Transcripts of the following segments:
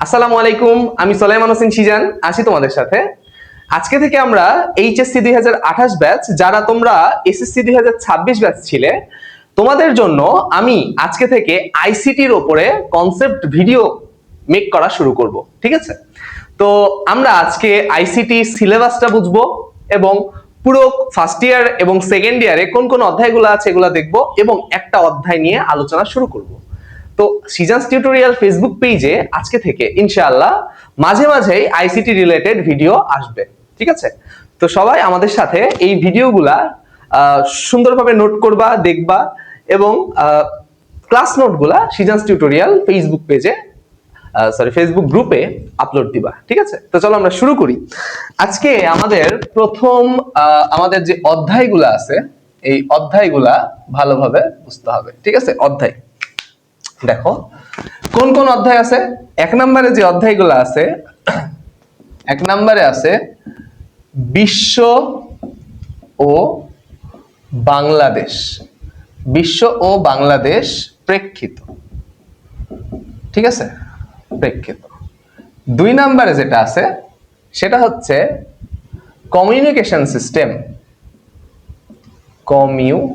আসসালামু আলাইকুম, আমি সোলাইমান হোসেন সিজান আছি তোমাদের সাথে। আজকে থেকে আমরা এইচএসসি 2028 ব্যাচ, যারা তোমরা এসএসসি 2026 ব্যাচ ছিলে, তোমাদের জন্য আমি আজকে থেকে আইসিটির উপরে কনসেপ্ট ভিডিও মেক করা শুরু করব। ঠিক আছে, তো আমরা আজকে আইসিটি সিলেবাসটা বুঝবো এবং পুরো ফার্স্ট ইয়ার এবং সেকেন্ড ইয়ারে কোন কোন অধ্যায়গুলো আছে এগুলো দেখবো এবং একটা অধ্যায় নিয়ে আলোচনা শুরু করব। তো সিজানস টিউটোরিয়াল ফেসবুক পেজে আজকে থেকে ইনশাআল্লাহ মাঝে মাঝেই আইসিটি রিলেটেড ভিডিও আসবে। ঠিক আছে, তো সবাই আমাদের সাথে এই ভিডিওগুলা সুন্দরভাবে নোট করবা, দেখবা এবং ক্লাস নোটগুলা সিজানস টিউটোরিয়াল ফেসবুক পেজে ফেসবুক গ্রুপে আপলোড দিবা। ঠিক আছে, তো চলো আমরা শুরু করি। আজকে আমাদের প্রথম আমাদের যে অধ্যায়গুলো আছে এই অধ্যায়গুলা ভালোভাবে বুঝতে হবে। ঠিক আছে, অধ্যায় দেখো কোন কোন অধ্যায় আছে। এক নম্বরে যে অধ্যায়গুলো আছে, এক নম্বরে আছে বিশ্ব ও বাংলাদেশ, বিশ্ব ও বাংলাদেশ প্রেক্ষিত। ঠিক আছে, প্রেক্ষিত। দুই নম্বরে যেটা আছে সেটা হচ্ছে কমিউনিকেশন সিস্টেম, কমিউনিকেশন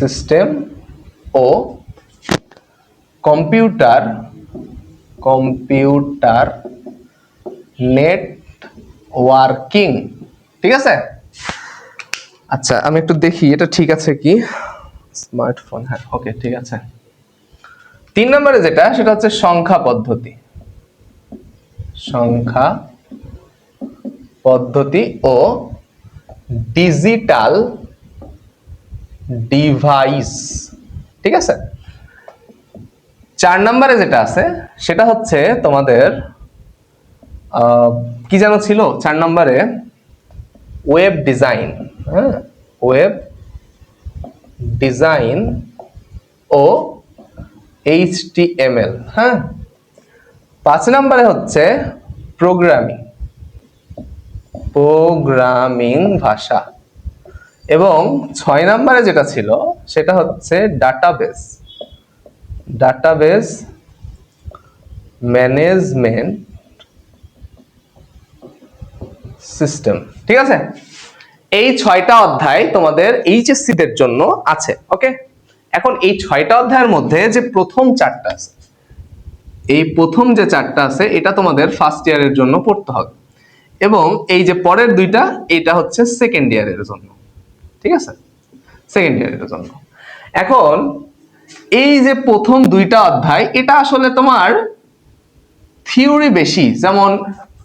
সিস্টেম ও কম্পিউটার নেটওয়ার্কিং। ঠিক আছে, আচ্ছা আমি একটু দেখি এটা ঠিক আছে কি। স্মার্টফোন, হ্যাঁ ওকে ঠিক আছে। তিন নম্বরে যেটা সেটা হচ্ছে সংখ্যা পদ্ধতি, সংখ্যা পদ্ধতি ও ডিজিটাল ডিভাইস। ঠিক আছে, চার নম্বরে যেটা আছে সেটা হচ্ছে তোমাদের কি যেন ছিল চার নম্বরে, ওয়েব ডিজাইন। হ্যাঁ, ওয়েব ডিজাইন ও এইচটিএমএল। হ্যাঁ, পাঁচ নম্বরে হচ্ছে প্রোগ্রামিং, প্রোগ্রামিং ভাষা। এবং ছয় নম্বরে যেটা ছিল সেটা হচ্ছে ডাটাবেস, ডাটাবেস ম্যানেজমেন্ট সিস্টেম। ঠিক আছে, এই ছয়টা অধ্যায় তোমাদের এইচএসসি দের জন্য আছে। ওকে, এখন এই ছয়টা অধ্যায়ের মধ্যে যে প্রথম চারটা আছে, এই প্রথম যে চারটা আছে এটা তোমাদের ফার্স্ট ইয়ারের জন্য পড়তে হবে এবং এই যে পরের দুইটা এটা হচ্ছে সেকেন্ড ইয়ারের জন্য। ঠিক আছে, সেকেন্ড ইয়ারের জন্য। এখন এই যে প্রথম দুইটা অধ্যায় এটা আসলে তোমার থিওরি বেশি, যেমন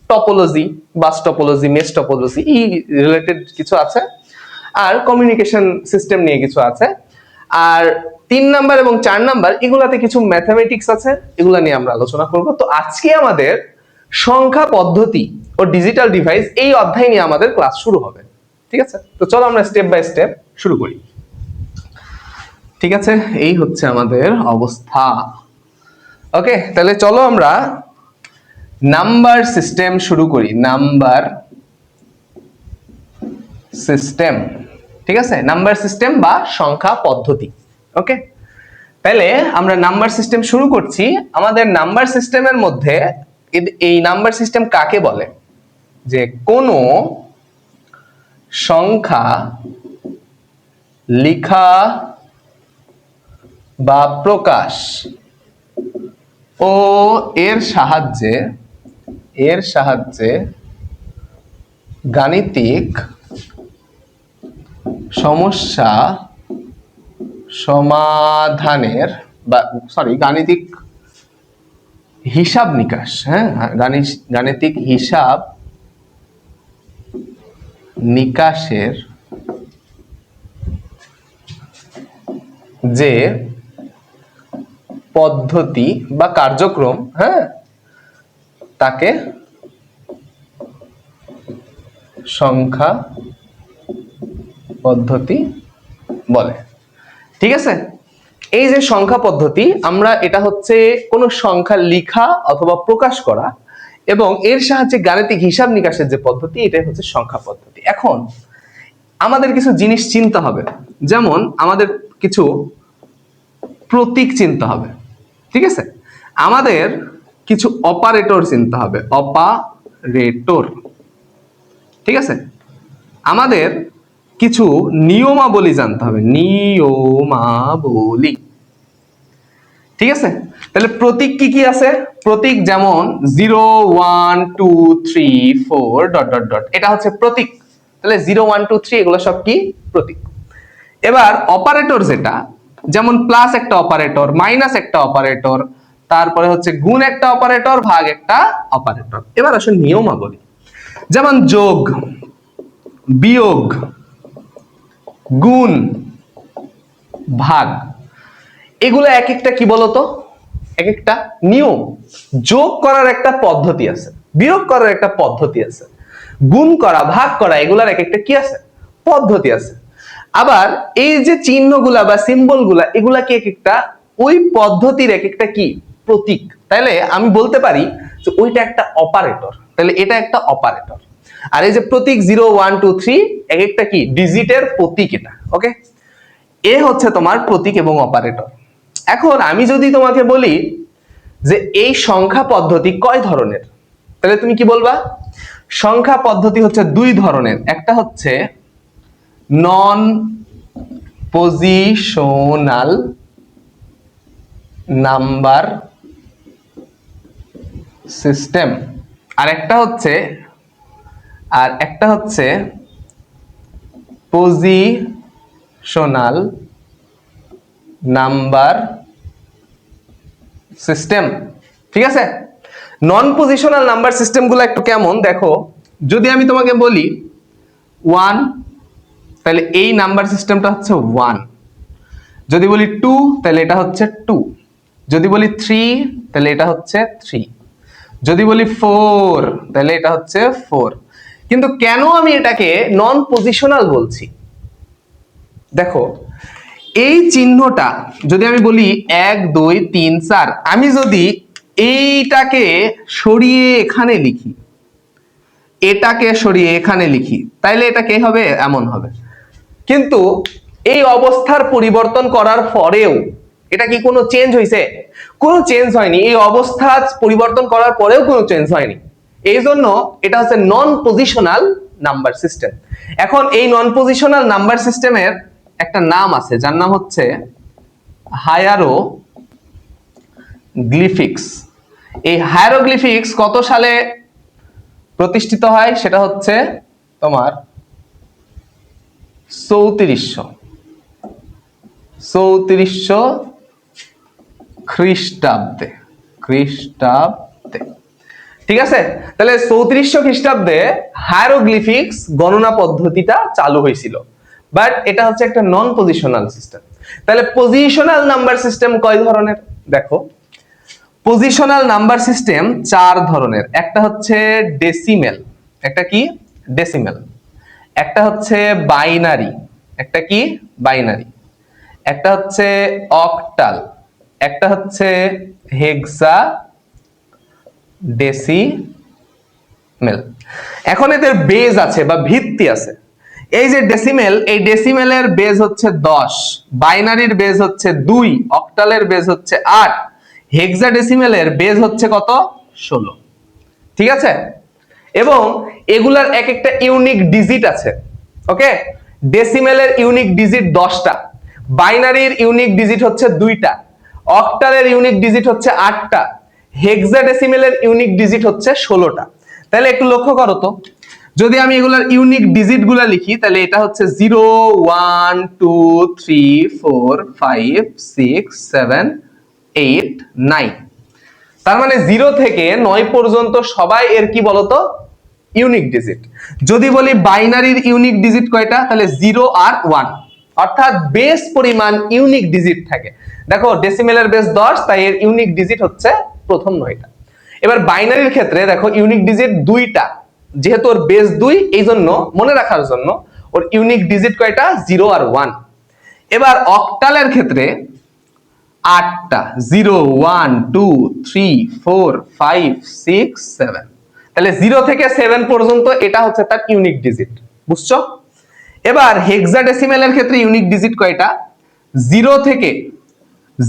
topology, bus topology, mesh topology এই রিলেটেড কিছু আছে, আর কমিউনিকেশন সিস্টেম নিয়ে কিছু আছে। আর তিন নাম্বার এবং চার নাম্বার এগুলাতে কিছু ম্যাথমেটিক্স আছে, এগুলা নিয়ে আমরা আলোচনা করব। তো আজকে আমাদের সংখ্যা পদ্ধতি ও ডিজিটাল ডিভাইস এই অধ্যায় নিয়ে আমাদের ক্লাস শুরু হবে। ঠিক আছে, তো চলো আমরা স্টেপ বাই স্টেপ শুরু করি। ঠিক আছে, এই হচ্ছে আমাদের অবস্থা। ওকে, তাহলে চলো আমরা নাম্বার সিস্টেম শুরু করি। নাম্বার সিস্টেম, ঠিক আছে, নাম্বার সিস্টেম বা সংখ্যা পদ্ধতি। ওকে, তাহলে আমরা নাম্বার সিস্টেম শুরু করছি। আমাদের নাম্বার সিস্টেমের মধ্যে এই নাম্বার সিস্টেম কাকে বলে? যে কোনো সংখ্যা লিখা বা প্রকাশ ও এর সাহায্যে গাণিতিক সমস্যা সমাধানের বা গাণিতিক হিসাব নিকাশ, হ্যাঁ গাণিতিক হিসাব নিকাশের যে পদ্ধতি বা কার্যক্রম, হ্যাঁ, তাকে সংখ্যা পদ্ধতি বলে। ঠিক আছে, এই যে সংখ্যা পদ্ধতি, আমরা এটা হচ্ছে কোনো সংখ্যা লিখা অথবা প্রকাশ করা এবং এর সাহায্যে গাণিতিক হিসাব নিকাশের যে পদ্ধতি, এটাই হচ্ছে সংখ্যা পদ্ধতি। এখন আমাদের কিছু জিনিস চিনতে হবে, যেমন আমাদের কিছু প্রতীক চিনতে হবে, ঠিক আছে? আমাদের কিছু অপারেটর চিনতে হবে, অপারেটর, ঠিক আছে? আমাদের কিছু নিয়মাবলী জানতে হবে, নিয়মাবলী, ঠিক আছে? তাহলে প্রতীক কি কি আছে? প্রতীক যেমন 0 1 2 3 4 ডট ডট ডট, এটা হচ্ছে প্রতীক। তাহলে 0 1 2 3 এগুলো সব কি? প্রতীক। এবার অপারেটর যেটা, যেমন প্লাস একটা অপারেটর, মাইনাস একটা অপারেটর, তারপরে হচ্ছে গুণ একটা অপারেটর, ভাগ একটা অপারেটর। এবার আসলে নিয়মাবলী, যেমন যোগ, বিয়োগ, গুণ, ভাগ, এগুলো এক একটা কি বলতো? এক একটা নিয়ম। যোগ করার একটা পদ্ধতি আছে, বিয়োগ করার একটা পদ্ধতি আছে, গুণ করা, ভাগ করা, এগুলার এক একটা কি আছে? পদ্ধতি আছে। আবার এই যে চিহ্নগুলা বা সিম্বলগুলা, এগুলা কি এক একটা ওই পদ্ধতির এক একটা কি? প্রতীক। তাহলে আমি বলতে পারি যে ওইটা একটা অপারেটর, তাহলে এটা একটা অপারেটর। আর এই যে প্রতীক 0 1 2 3 এক একটা কি? ডিজিটের প্রতীক এটা, ওকে? এ হচ্ছে তোমার প্রতীক এবং অপারেটর। এখন আমি যদি তোমাকে বলি যে এই সংখ্যা পদ্ধতি কয় ধরনের, তাহলে তুমি কি বলবা? সংখ্যা পদ্ধতি হচ্ছে দুই ধরনের, একটা হচ্ছে নন পজিশনাল নাম্বার সিস্টেম, আর একটা হচ্ছে পজিশনাল নাম্বার সিস্টেম, ঠিক আছে? নন পজিশনাল নাম্বার সিস্টেম গুলো একটু কেমন দেখো। যদি আমি তোমাকে বলি 1, তাহলে এই নাম্বার সিস্টেমটা হচ্ছে 1। যদি বলি 2, তাহলে এটা হচ্ছে 2। যদি বলি 3, তাহলে এটা হচ্ছে 3। যদি বলি 4, তাহলে এটা হচ্ছে 4। কিন্তু কেন আমি এটাকে নন পজিশনাল বলছি? দেখো, এই চিহ্নটা যদি আমি বলি 1 2 3 4, আমি যদি এইটাকে সরিয়ে এখানে লিখি, এটাকে সরিয়ে এখানে লিখি, তাইলে এটা কে হবে? এমন হবে। কিন্তু এই অবস্থার পরিবর্তন করার পরেও এটা কি কোনো চেঞ্জ হয়েছে? কোনো চেঞ্জ হয়নি। এই অবস্থা পরিবর্তন করার পরেও কোনো চেঞ্জ হয়নি। এই জন্য এটা হচ্ছে নন পজিশনাল নাম্বার সিস্টেম। এখন এই নন পজিশনাল নাম্বার সিস্টেমের একটা নাম আছে, যার নাম হচ্ছে হায়ারোগ্লিফিক্স। এই হায়ারোগ্লিফিক্স কত সালে প্রতিষ্ঠিত হয়? সেটা হচ্ছে তোমার 3400 খ্রিস্টাব্দে, ঠিক আছে? তাহলে 3400 খ্রিস্টাব্দে হায়ারোগ্লিফিক্স গণনা পদ্ধতিটা চালু হয়েছিল, বাট এটা হচ্ছে একটা নন পজিশনাল সিস্টেম। তাহলে পজিশনাল নাম্বার সিস্টেম কয় ধরনের? দেখো, পজিশনাল নাম্বার সিস্টেম 4 ধরনের। একটা হচ্ছে ডেসিমেল, একটা কি? ডেসিমেল। একটা হচ্ছে বাইনারি, একটা কি? বাইনারি। একটা হচ্ছে অক্টাল, একটা হচ্ছে হেক্সা ডেসিমেল। এখন এদের বেজ আছে বা ভিত্তি আছে। এই যে ডেসিমেল, এই ডেসিমেলের বেজ হচ্ছে 10, বাইনারির বেজ হচ্ছে 2, অক্টালের বেজ হচ্ছে 8, হেক্সাডেসিমেলের বেজ হচ্ছে কত? 16, ঠিক আছে? এবং এগুলার এক একটা ইউনিক ডিজিট আছে, ওকে? ডেসিমেলের ইউনিক ডিজিট 10টা, বাইনারির ইউনিক ডিজিট হচ্ছে 2টা, অক্টালের ইউনিক ডিজিট হচ্ছে 8টা, হেক্সাডেসিমেলের ইউনিক ডিজিট হচ্ছে 16টা। তাহলে একটু লক্ষ্য করো তো, যদি আমি এগুলার ইউনিক ডিজিট গুলা লিখি, তাহলে এটা হচ্ছে 0 1 2 3 4 5 6 7 8 9। তার মানে 0 থেকে 9 পর্যন্ত সবাই এর কি বলতো? Unique digit. যদি বলি বাইনারির ইউনিক ডিজিট কয়টা, তাহলে 0 আর 1, অর্থাৎ বেস পরিমাণ ইউনিক ডিজিট থাকে। দেখো, ডেসিমেলের বেস 10, তাই এর ইউনিক ডিজিট হচ্ছে প্রথম 9টা। এবার বাইনারির ক্ষেত্রে দেখো, ইউনিক ডিজিট 2টা, যেহেতু ওর বেস 2, এই জন্য মনে রাখার জন্য ওর ইউনিক ডিজিট কয়টা? 0 আর 1। এবার অক্টালের ক্ষেত্রে 8টা, 0 1 2 3 4 5 6 7। তাহলে 0 থেকে 7 পর্যন্ত এটা হচ্ছে তার ইউনিক ডিজিট, বুঝছো? এবার হেক্সাডেসিমেলের ক্ষেত্রে ইউনিক ডিজিট কয়টা? 0 থেকে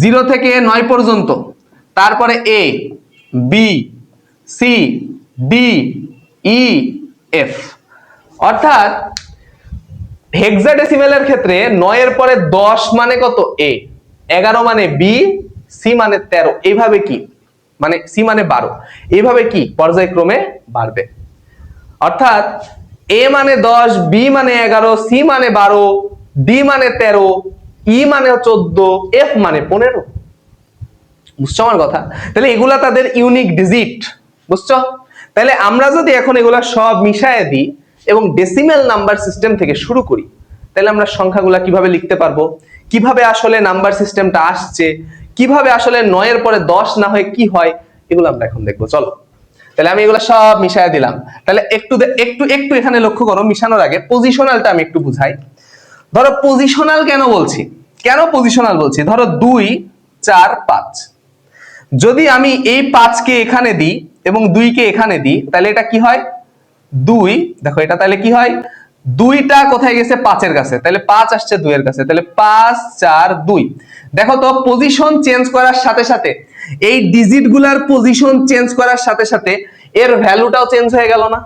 0 থেকে 9 পর্যন্ত, তারপরে এ, বি, সি, ডি, ই, এফ। অর্থাৎ হেক্সাডেসিমেলের ক্ষেত্রে 9 এর পরে 10 মানে কত? এ, 11 মানে বি, সি মানে 13, এইভাবে কি মানে সি মানে 12, এইভাবে কি পর্যায়ক্রমে বাড়বে। অর্থাৎ এ মানে 10, বি মানে 11, সি মানে 12, ডি মানে 13, ই মানে 14, এফ মানে 15। বুঝছো আমার কথা? তাহলে এগুলা তাদের ইউনিক ডিজিট। বুঝছো? তাহলে আমরা যদি এখন এগুলা সব মিশায় দিই এবং ডেসিমেল নাম্বার সিস্টেম থেকে শুরু করি, তাহলে আমরা সংখ্যাগুলা কিভাবে লিখতে পারবো, কিভাবে আসলে নাম্বার সিস্টেমটা আসছে, কিভাবে আসলে 9 এর পরে 10 না হয় কি হয়, এগুলো আমরা এখন দেখবো। চলো, তাহলে আমি এগুলো সব মিশায় দিলাম। তাহলে একটু একটু একটু এখানে লক্ষ্য করো, মিশানোর আগে পজিশনালটা আমি একটু বুঝাই। ধরো পজিশনাল কেন বলছি, কেন পজিশনাল বলছি? ধরো 2, 4, 5, যদি আমি এই 5 কে এখানে দিই এবং 2 কে এখানে দিই, তাহলে এটা কি হয়? 2, দেখো এটা তাহলে কি হয়? 2টা কোথায় গেছে? 5 এর কাছে, তাহলে 5 আসছে 2 এর কাছে, তাহলে 5, 4, 2। দেখো তো পজিশন চেঞ্জ করার সাথে সাথে, এই ডিজিট গুলার পজিশন চেঞ্জ করার সাথে সাথে এর ভ্যালুটাও চেঞ্জ হয়ে গেল না?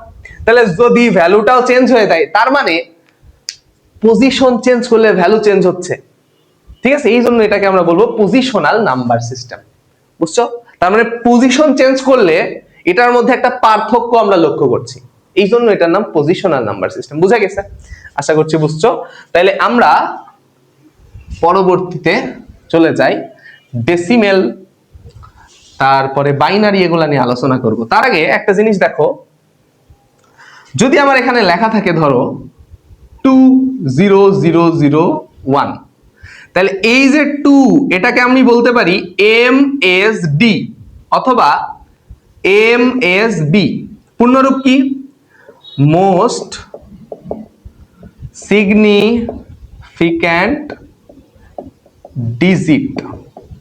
তাহলে যদি ভ্যালুটাও চেঞ্জ হয়ে যায়, তার মানে পজিশন চেঞ্জ করলে ভ্যালু চেঞ্জ হচ্ছে। ঠিক আছে, এই জন্য এটাকে আমরা বলবো পজিশনাল নাম্বার সিস্টেম। বুঝছো? তার মানে পজিশন চেঞ্জ করলে এটার মধ্যে একটা পার্থক্য আমরা লক্ষ্য করছি, এই জন্য এটার নাম পজিশনাল নাম্বার সিস্টেম। বুঝা গেছে? আশা করছি বুঝছো। তাহলে আমরা পরবর্তীতে চলে যাই ডেসিমেল, তারপরে বাইনারি, এগুলা নিয়ে আলোচনা করব। তার আগে একটা জিনিস দেখো, যদি আমার এখানে লেখা থাকে ধরো 20001, তাহলে এই যে 2, এটাকে আমি বলতে পারি MSD অথবা MSB। পূর্ণরূপ কি? মোস্ট সিগনিফিক্যান্ট ডিজিট,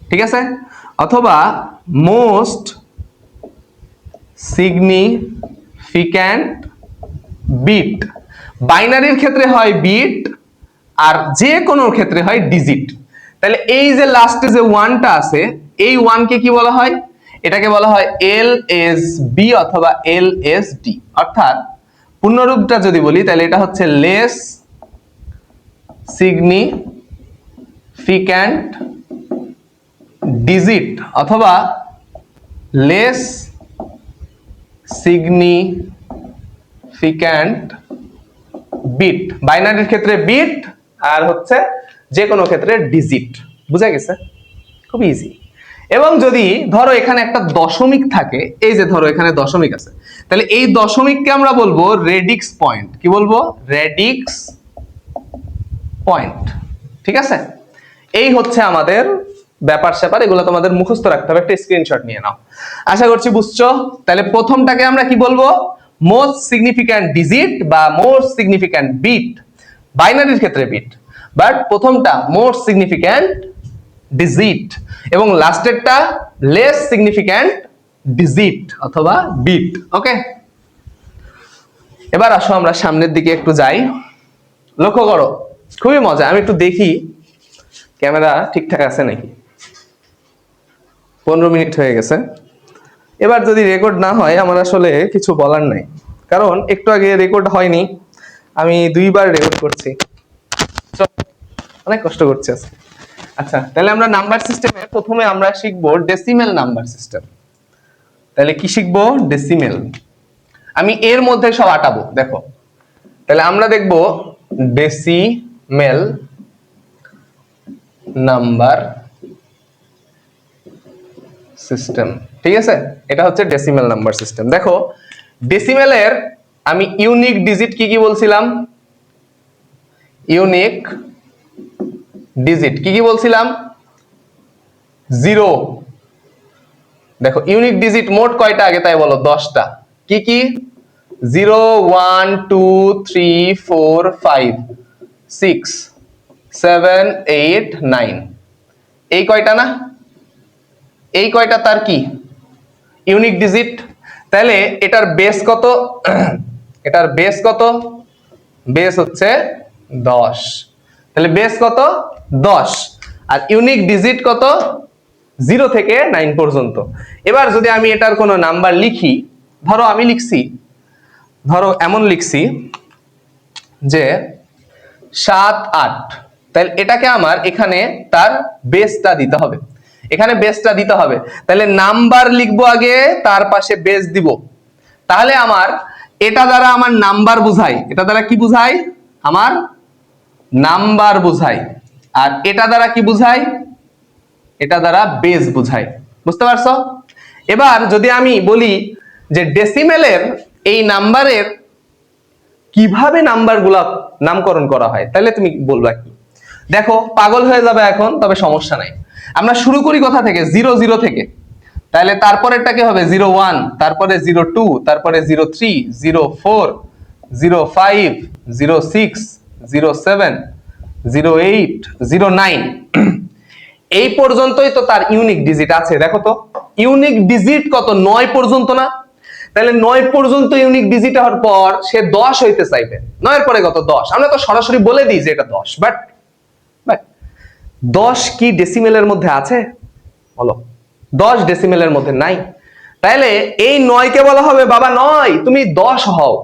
ঠিক আছে, অথবা মোস্ট সিগনিফিক্যান্ট বিট। বাইনারির ক্ষেত্রে হয় বিট, আর যে কোনো ক্ষেত্রে হয় ডিজিট। তাহলে এই যে লাস্টে যে 1টা আছে, এই 1 কে কি বলা হয়? এটাকে বলা হয় LSB অথবা LSD। অর্থাৎ পূর্ণরূপটা যদি বলি, তাহলে এটা হচ্ছে লেস সিগনিফিক্যান্ট ডিজিট অথবা লেস সিগনিফিক্যান্ট বিট। বাইনারির ক্ষেত্রে বিট, আর হচ্ছে যে কোনো ক্ষেত্রে ডিজিট। বুঝা গেছে? খুব ইজি। এবং যদি ধরো এখানে একটা দশমিক থাকে, এই যে ধরো এখানে দশমিক আছে, তাহলে এই দশমিককে আমরা বলবো রেডিক্স পয়েন্ট। কি বলবো? Radix point. ঠিক আছে, এই হচ্ছে আমাদের ব্যাপার স্যাপার, এগুলো তোমাদের মুখস্থ রাখতে হবে, একটা স্ক্রিনশট নিয়ে নাও। আশা করছি বুঝছো। তাহলে প্রথমটাকে আমরা কি বলবো? মোস্ট সিগনিফিক্যান্ট ডিজিট বা মোস্ট সিগনিফিক্যান্ট বিট, বাইনারির ক্ষেত্রে বিট, বাট প্রথমটা মোস্ট সিগনিফিক্যান্ট ডিজিট এবং লাস্টেরটা লেস সিগনিফিক্যান্ট ডিজিট অথবা বিট। ওকে, এবার আসো আমরা সামনের দিকে একটু যাই। লক্ষ্য করো, খুবই মজা। আমি একটু দেখি ক্যামেরা ঠিকঠাক আছে নাকি। 15 মিনিট হয়ে গেছে। এবার যদি রেকর্ড না হয়, আমার আসলে কিছু বলার নাই, কারণ একটু আগে রেকর্ড হয়নি, আমি 2বার রেকর্ড করছি, অনেক কষ্ট করছি আজকে। আচ্ছা, তাহলে আমরা নাম্বার সিস্টেমে প্রথমে আমরা শিখবো ডেসিমেল নাম্বার সিস্টেম। তাহলে কি শিখবো? ডেসিমেল। আমি এর মধ্যে সব আটাবো, দেখো। তাহলে আমরা দেখবো ডেসিমেল নাম্বার সিস্টেম। ঠিক আছে, এটা হচ্ছে ডেসিমেল নাম্বার সিস্টেম। দেখো, ডেসিমেলের আমি ইউনিক ডিজিট কি কি বলছিলাম? ইউনিক ডিজিট কি কি বলছিলাম? 0। দেখো ইউনিক ডিজিট মোট কয়টা আগে তাই বলো? 10টা। কি কি? 0, 1, 2, 3, 4, 5, 6, 7, 8, 9, এই কয়টা না? এই কয়টা তার কি ইউনিক ডিজিট। তাহলে এটার বেস কত? এটার বেস কত? বেস হচ্ছে 10। তাহলে বেস কত? 10। আর ইউনিক ডিজিট কত? 0 থেকে 9 পর্যন্ত। এবার যদি আমি এটার কোনো নাম্বার লিখি, ধরো আমি লিখছি, ধরো এমন লিখছি যে 7 8, তাহলে এটাকে আমার এখানে তার বেসটা দিতে হবে, এখানে বেসটা দিতে হবে। তাহলে নাম্বার লিখবো আগে, তার পাশে বেস দিব। তাহলে আমার এটা দ্বারা আমার নাম্বার বুঝাই, এটা দ্বারা কি বুঝাই? আমার নাম্বার বুঝাই। আর এটা দ্বারা কি বুঝাই? এটা দ্বারা বেস বুঝাই। বুঝতে পারছো? এবার যদি আমি বলি যে ডেসিমেলের এই নাম্বারের কিভাবে নাম্বারগুলা নামকরণ করা হয়, তাহলে তুমি বলবা কি? দেখো পাগল হয়ে যাবে এখন, তবে সমস্যা নাই। আমরা শুরু করি কোথা থেকে? 0 0 থেকে। তাহলে তারপরেরটা কি হবে? 0 1, তারপরে 0 2, তারপরে 0 3, 0 4, 0 5, 0 6, 0 7, 0 8, 0 9। এই পর্যন্তই তো তার ইউনিক ডিজিট আছে। দেখো তো ইউনিক ডিজিট কত? 9 পর্যন্ত না? তাহলে 9 পর্যন্ত ইউনিক ডিজিট হওয়ার পর সে 10 হইতে চাইবে। 9 এর পরে কত? 10। আমরা তো সরাসরি বলে দিই যে এটা 10, বাট 10 কি ডেসিমেলের মধ্যে আছে? বলো, 10 ডেসিমেলের মধ্যে নাই। তাহলে এই 9 কে বলা হবে বাবা 9 তুমি 10 হও।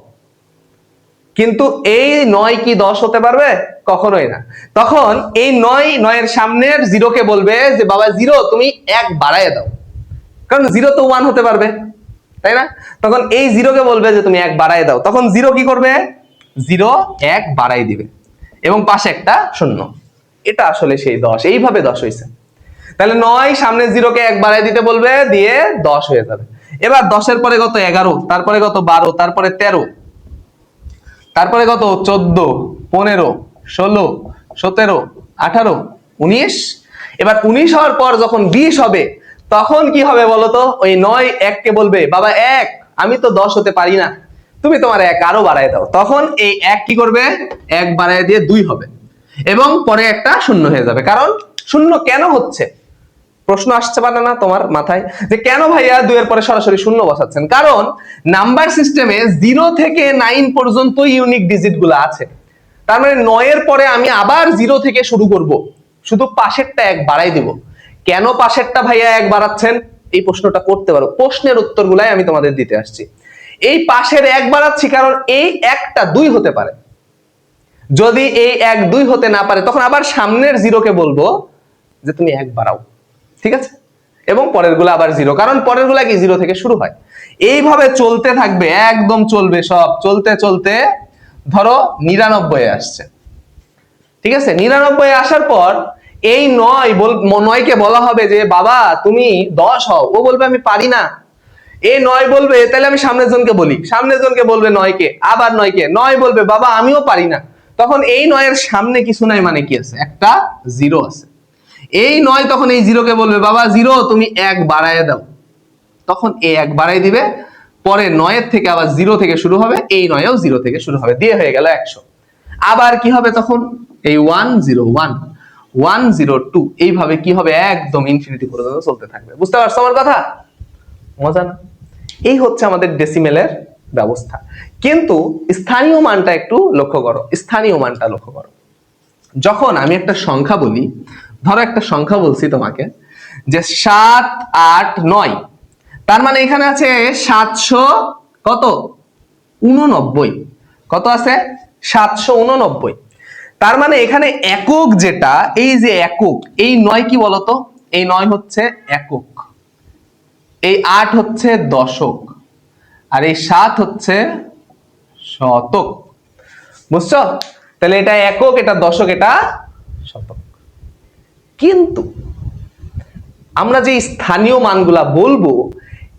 কিন্তু এই 9 কি 10 হতে পারবে? কখনোই না। তখন এই 9 এর সামনের 0 কে বলবে যে বাবা 0 তুমি 1 বাড়ায় দাও, কারণ 0 তো 1 হতে পারবে, তাই না? তখন এই 0 কে বলবে যে তুমি 1 বাড়ায় দাও। তখন 0 কি করবে? 0 1 বাড়াই দিবে এবং পাশে একটা শূন্য। এটা আসলে সেই 10, এইভাবে 10 হয়েছে। তাহলে 9 সামনে 0 কে 1 বাড়াই দিতে বলবে, দিয়ে 10 হয়ে যাবে। এবার 10 এর পরে কত? 11, তারপরে কত? 12, তারপরে 13, তারপরে কত? 14, 15, 16, 17, 18, 19। এবার 19 হওয়ার পর যখন 20 হবে, তখন কি হবে বলতো? ওই 9 1 কে বলবে বাবা 1 আমি তো 10 হতে পারি না, তুমি তোমার 1 আরো বাড়ায় দাও। তখন এই 1 কি করবে? 1 বাড়ায় দিয়ে 2 হবে এবং পরে একটা শূন্য হয়ে যাবে। কারণ শূন্য কেন হচ্ছে? প্রশ্ন আসছে পারে না তোমার মাথায় যে কেন ভাইয়া 2 এর পরে সরাসরি শূন্য বসাচ্ছেন? কারণ নাম্বার সিস্টেমে 0 থেকে 9 পর্যন্ত ইউনিক ডিজিট গুলো আছে। তার মানে 9 এর পরে আমি আবার 0 থেকে শুরু করব, শুধু পাশেরটা 1 বাড়াই দিব। কেন পাশেরটা ভাইয়া 1 বাড়াচ্ছেন? এই প্রশ্নটা করতে পারো, প্রশ্নের উত্তরগুলাই আমি তোমাদের দিতে আসছি। এই পাশের 1 বাড়াচ্ছি কারণ এই 1টা 2 হতে পারে। যদি এই 1 2 হতে না পারে, তখন আবার সামনের 0 কে বলবো যে তুমি 1 বাড়াও, ঠিক আছে? এবং পরের গুলো আবার 0, কারণ পরের গুলা কি 0 থেকে শুরু হয়। এইভাবে চলতে থাকবে, একদম চলবে সব। চলতে চলতে ধরো 99 আসছে, ঠিক আছে? 99 আসার পর এই 9 কে বলা হবে যে বাবা তুমি 10 হও। ও বলবে আমি পারি না। এই 9 বলবে তাহলে আমি সামনের জনকে বলি, সামনের জনকে বলবে 9 কে, আবার 9 কে, 9 বলবে বাবা আমিও পারি না। তখন এই 9 এর সামনে কিছু নাই, মানে কি আছে? একটা 0 আছে। এই 9 তখন এই 0 কে বলবে বাবা 0 তুমি 1 বাড়ায় দাও। তখন এই 1 বাড়াই দিবে, পরে 9 এর থেকে আবার 0 থেকে শুরু হবে, এই 9 এও 0 থেকে শুরু হবে, দিয়ে হয়ে গেল 100। আবার কি হবে তখন? এই 101, 102, এইভাবে কি হবে? একদম ইনফিনিটি পর্যন্ত চলতে থাকবে। বুঝতে পারছো আমার কথা? মজা না? এই হচ্ছে আমাদের ডেসিমেলের ব্যবস্থা। কিন্তু স্থানীয় মানটা একটু লক্ষ্য করো, স্থানীয় মানটা লক্ষ্য করো। যখন আমি একটা সংখ্যা বলি, ধরো একটা সংখ্যা বলছি তোমাকে যে 7 8 9, তার মানে এখানে আছে 700 কত? 89। কত আছে? 789। তার মানে এখানে একক যেটা, এই যে একক, এই 9 কি বলতো? এই 9 হচ্ছে একক, এই 8 হচ্ছে দশক, আর এই 7 হচ্ছে শতক। বুঝছো? তাহলে এটা একক, এটা দশক, এটা শতক। কিন্তু আমরা যে স্থানীয় মানগুলা বলবো,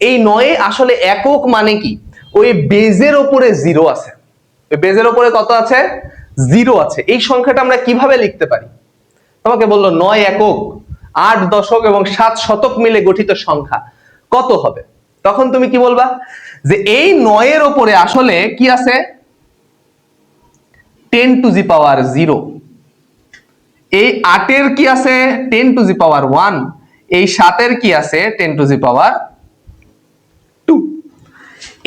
এই 9 আসলে একক মানে কি? ওই বেজের উপরে 0 আছে। ওই বেজের উপরে কত আছে? 0 আছে। এই সংখ্যাটা আমরা কিভাবে লিখতে পারি? তোমাকে বললো 9 একক, 8 দশক এবং 7 শতক মিলে গঠিত সংখ্যা কত হবে? তখন তুমি কি বলবা? যে এই 9 এর উপরে আসলে কি আছে? 10 টু দি পাওয়ার 0। এই 8 এর কি আছে? 10 টু দি পাওয়ার 1। এই 7 এর কি আছে? 10 টু দি পাওয়ার 2।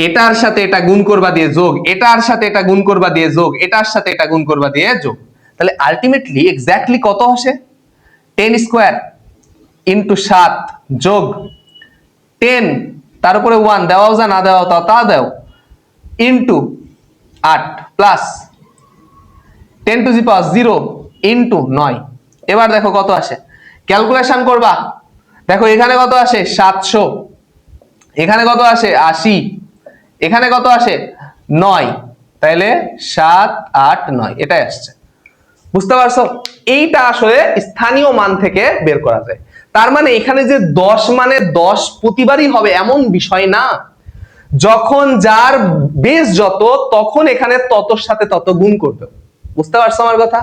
এটার সাথে এটা গুণ করবা দিয়ে যোগ, এটার সাথে এটা গুণ করবা দিয়ে যোগ, এটার সাথে এটা গুণ করবা দিয়ে যোগ। তাহলে আলটিমেটলি এক্স্যাক্টলি কত আসে? 10 স্কোয়ার ইন্টু 7 যোগ 10 তার উপরে 1 দেওয়াও যা না দেওয়াও তা দাও into 8 plus 10 two the power 0 into 9। এবার দেখো কত আসে, ক্যালকুলেশন করবা। দেখো এখানে কত আসে 700, এখানে কত আসে 80, এখানে কত আসে 9, তাইলে 7 8 9 এটাই আসছে। বুঝতে পারছো? এইটা আসলে স্থানীয় মান থেকে বের করা যায়। তার মানে এখানে যে 10 মানে 10 প্রতিবারই হবে এমন বিষয় না, যখন যার বেস যত তখন এখানে ততর সাথে তত গুণ করবে। বুঝতে পারছো আমার কথা?